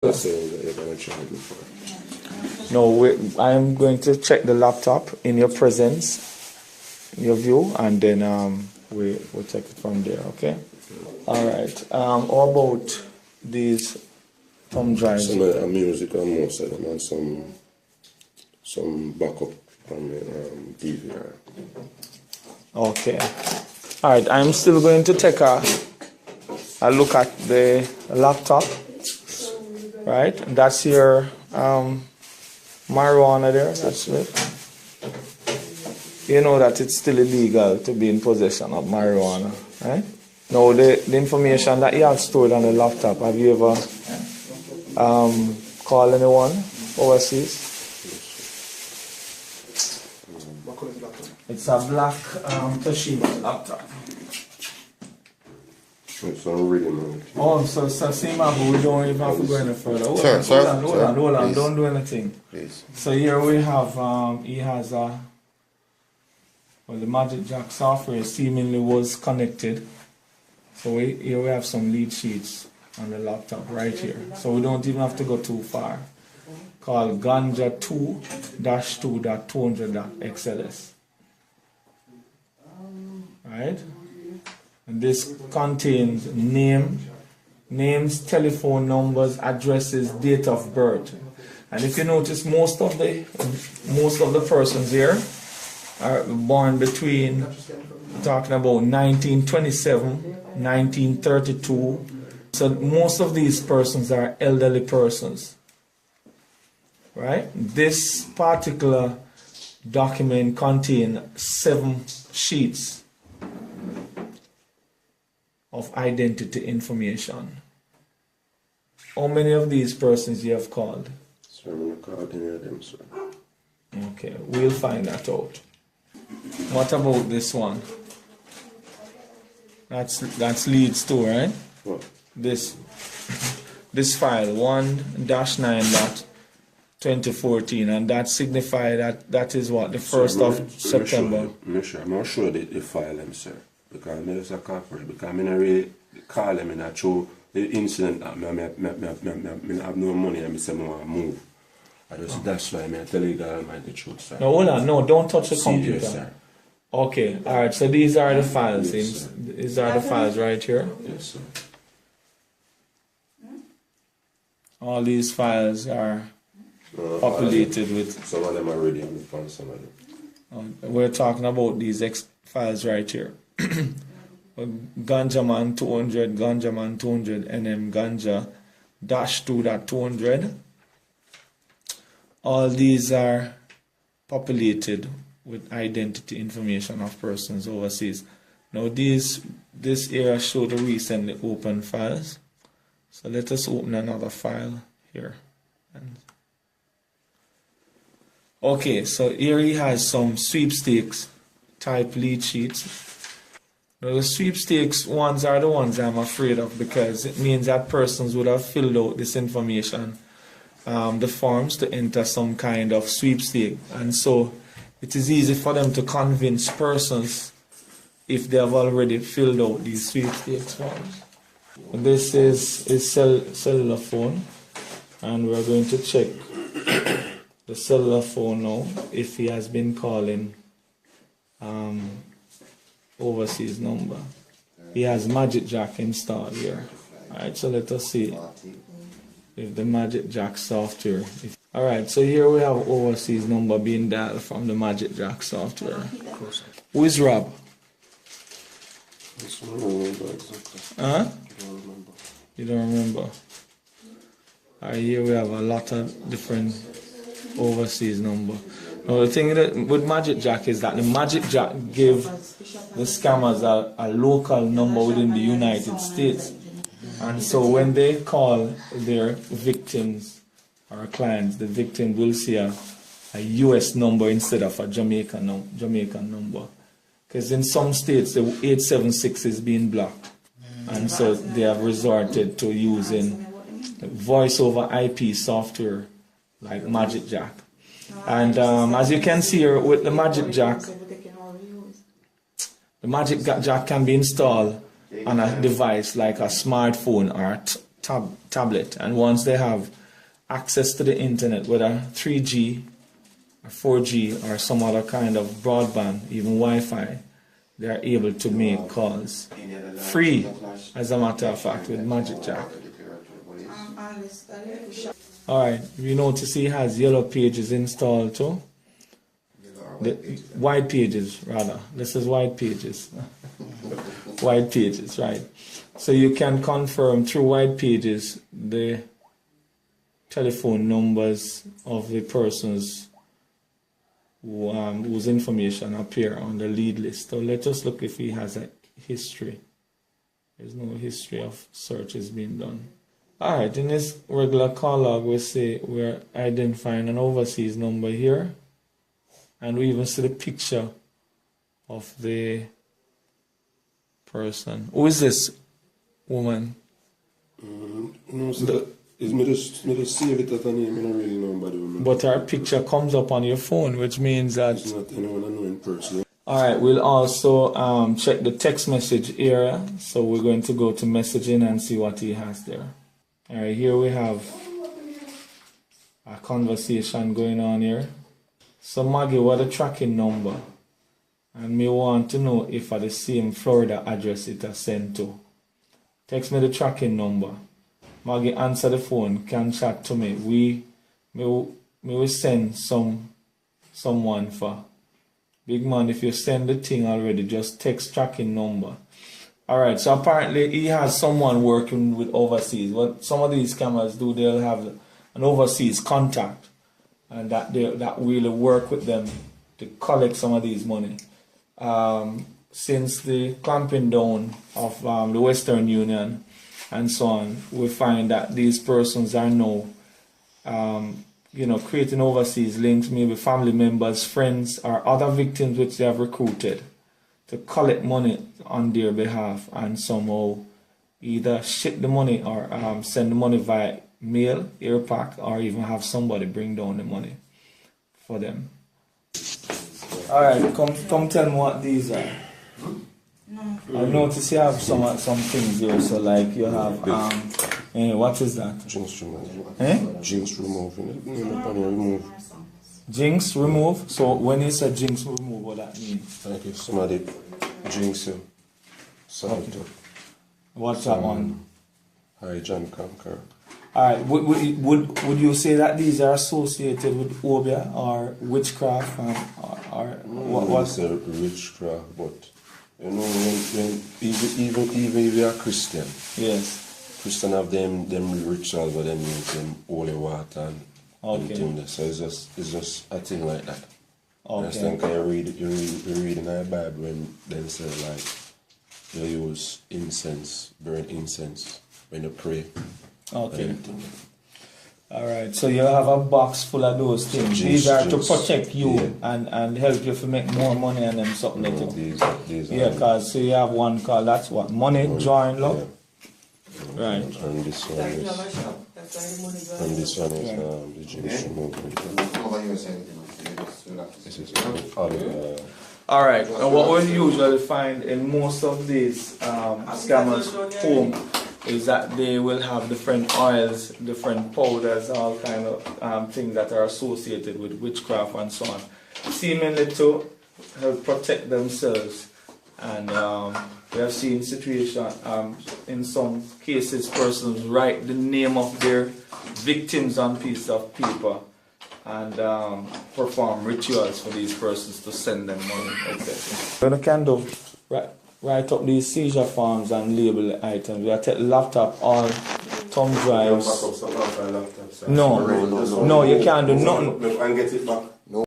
No, I am going to check the laptop in your presence, in your view, and then we'll take it from there, okay? All right. How about these thumb drives? Some music on most of them and some backup on the DVR. Okay. All right. I'm still going to take a look at the laptop. Right, that's your marijuana there, that's it. You know that it's still illegal to be in possession of marijuana, right? Now, the information that you have stored on the laptop, have you ever called anyone overseas? It's a black Toshiba laptop. So I'm reading it. Oh, so see, but we don't even have to go any further. Hold on, don't do anything. Please. So here we have, he has the Magic Jack software seemingly was connected. So here we have some lead sheets on the laptop right here. So we don't even have to go too far. Called Ganja 2-2.200.xls. Right? And this contains names, telephone numbers, addresses, date of birth. And if you notice, most of the persons here are born between, talking about 1927, 1932. So most of these persons are elderly persons. Right? This particular document contains 7 sheets of identity information. How many of these persons you have called? Sir, I'm not called any of them, sir. Okay, we'll find that out. What about this one? That's leads to, right? What? This file 1-9.2014, and that signifies that is what, the 1st of September. I'm not sure the file them, sir. Because there's a corporate, because I really call them and I show the incident that I have no money and I say I want to move. That's why I tell you the truth, sir. No, hold on, no, don't touch the computer. Yes, sir. Okay, alright, so these are the files. Yes, these are the files right here. Yes, sir. All these files are populated with. Some of them are already on the phone, some of them. We're talking about these files right here. Ganjaman 200, Ganjaman 200, NM Ganja -2.200. All these are populated with identity information of persons overseas. Now this area show the recently opened files. So let us open another file here. Okay, so here he has some sweepstakes type lead sheets. Now the sweepstakes ones are the ones I'm afraid of, because it means that persons would have filled out this information, the forms to enter some kind of sweepstake, and so it is easy for them to convince persons if they have already filled out these sweepstakes forms. This is cellular phone, and we're going to check the cellular phone now if he has been calling overseas number. He has Magic Jack installed here. Alright, so let us see if the Magic Jack software. Alright, so here we have overseas number being dialed from the Magic Jack software. Who is Rob? I don't remember exactly. Huh? I don't remember. You don't remember? Alright, here we have a lot of different overseas number. Now the thing with Magic Jack is that the Magic Jack give the scammers a local number within the United States, and so when they call their victims or clients, the victim will see a US number instead of a Jamaican number, because in some states the 876 is being blocked, and so they have resorted to using voice over IP software like Magic Jack. And as you can see here with the Magic Jack can be installed on a device like a smartphone or a tablet, and once they have access to the internet, whether 3G or 4G or some other kind of broadband, even Wi-Fi, they are able to make calls free, as a matter of fact, with Magic Jack. Alright, you notice he has yellow pages installed too. The white pages, rather. This is white pages. White pages, right. So you can confirm through white pages the telephone numbers of the persons whose information appear on the lead list. So let us look if he has a history. There's no history of searches being done. Alright, in this regular call log we say we're identifying an overseas number here, and we even see the picture of the person. Who is this woman? No, so it's me just save it as a name, I don't really know about the woman. But her picture comes up on your phone, which means that... It's not anyone I know in person. Alright, we'll also check the text message area. So we're going to go to messaging and see what he has there. Alright, here we have a conversation going on here. So Maggie, what the tracking number? And me want to know if at the same Florida address it has sent to. Text me the tracking number. Maggie, answer the phone, can chat to me. We will send someone for. Big man, if you send the thing already, just text tracking number. Alright, so apparently he has someone working with overseas. What some of these scammers do, they'll have an overseas contact, and that will work with them to collect some of these money. Since the clamping down of the Western Union and so on, we find that these persons are now, creating overseas links, maybe family members, friends, or other victims which they have recruited to collect money on their behalf, and somehow either ship the money or send the money via mail, airpack, or even have somebody bring down the money for them. Alright, come tell me what these are. I notice you have some things here, so like you have what is that? Jinx remove. Jinx remove. Jinx remove? So when you say jinx remove, what that means? Like if somebody jinx you, okay. What's that one? Hi, John Conqueror. Alright, would you say that these are associated with Obia or witchcraft or what's a witchcraft? But you know, when even if you are Christian, yes, Christian have them rituals, but them use them holy water and anything. So it's just a thing like that. Okay. I think you read in the Bible when they say like you use incense, burn incense when you pray. Okay. Alright, so you have a box full of those things. These are to protect you and help you to make more money and them something like that. These yeah, because so you have one called, that's what? Money, joy, and love? Yeah. Right. And this one is the Jinx removal. This is Alright, and what we usually find in most of these scammers' home is that they will have different oils, different powders, all kind of things that are associated with witchcraft and so on, seemingly to help protect themselves. And we have seen situations, in some cases, persons write the name of their victims on pieces of paper and perform rituals for these persons to send them money, etc. What you can do, write up these seizure forms and label the items. We take laptop, all thumb drives. No, you can't do nothing. And get it back. No.